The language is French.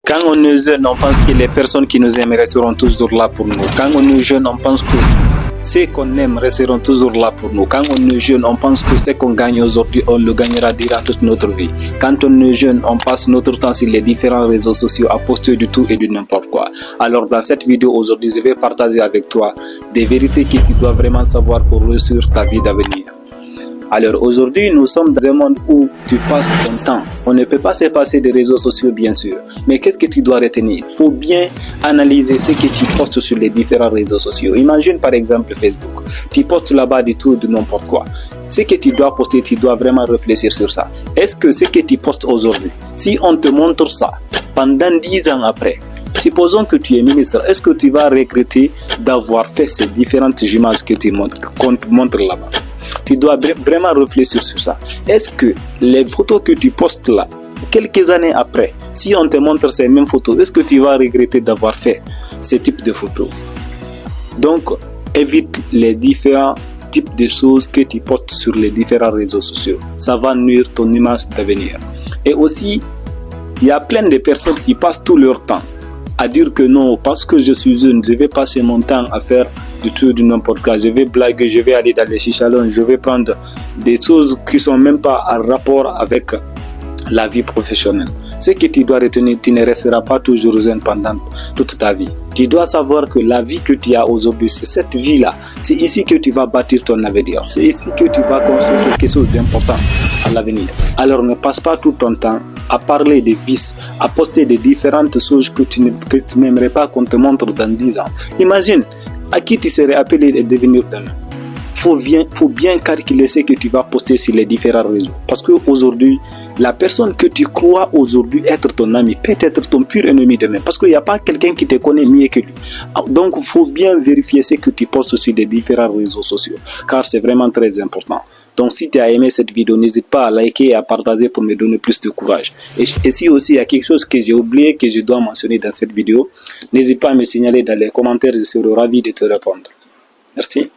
Quand on est jeune, on pense que les personnes qui nous aiment resteront toujours là pour nous. Quand on est jeune, on pense que ceux qu'on aime resteront toujours là pour nous. Quand on est jeune, on pense que ce qu'on gagne aujourd'hui, on le gagnera durant toute notre vie. Quand on est jeune, on passe notre temps sur les différents réseaux sociaux à poster du tout et du n'importe quoi. Alors dans cette vidéo aujourd'hui, je vais partager avec toi des vérités que tu dois vraiment savoir pour réussir ta vie d'avenir. Alors aujourd'hui, nous sommes dans un monde où tu passes ton temps. On ne peut pas se passer des réseaux sociaux, bien sûr. Mais qu'est-ce que tu dois retenir? Il faut bien analyser ce que tu postes sur les différents réseaux sociaux. Imagine par exemple Facebook. Tu postes là-bas du tout, de n'importe quoi. Ce que tu dois poster, tu dois vraiment réfléchir sur ça. Est-ce que ce que tu postes aujourd'hui, si on te montre ça pendant 10 ans après, supposons que tu es ministre, est-ce que tu vas regretter d'avoir fait ces différentes images que tu montres là-bas? Tu dois vraiment réfléchir sur ça. Est-ce que les photos que tu postes là, quelques années après, si on te montre ces mêmes photos, est-ce que tu vas regretter d'avoir fait ce type de photos? Donc, évite les différents types de choses que tu postes sur les différents réseaux sociaux. Ça va nuire ton image d'avenir. Et aussi, il y a plein de personnes qui passent tout leur temps à dire que non, parce que je suis jeune, je vais passer mon temps à faire du tout, du n'importe quoi. Je vais blaguer, je vais aller dans les chichalons, je vais prendre des choses qui sont même pas en rapport avec la vie professionnelle. Ce que tu dois retenir, tu ne resteras pas toujours jeune pendant toute ta vie. Tu dois savoir que la vie que tu as aujourd'hui, c'est cette vie-là. C'est ici que tu vas bâtir ton avenir. C'est ici que tu vas construire quelque chose d'important à l'avenir. Alors ne passe pas tout ton temps à parler des vices, à poster des différentes choses que tu n'aimerais pas qu'on te montre dans 10 ans. Imagine à qui tu serais appelé de devenir demain. Faut bien calculer ce que tu vas poster sur les différents réseaux. Parce qu'aujourd'hui, la personne que tu crois aujourd'hui être ton ami peut être ton pur ennemi demain. Parce qu'il n'y a pas quelqu'un qui te connaît mieux que lui. Donc, il faut bien vérifier ce que tu postes sur les différents réseaux sociaux. Car c'est vraiment très important. Donc, si tu as aimé cette vidéo, n'hésite pas à liker et à partager pour me donner plus de courage. Et si aussi il y a quelque chose que j'ai oublié, que je dois mentionner dans cette vidéo, n'hésite pas à me signaler dans les commentaires, je serai ravi de te répondre. Merci.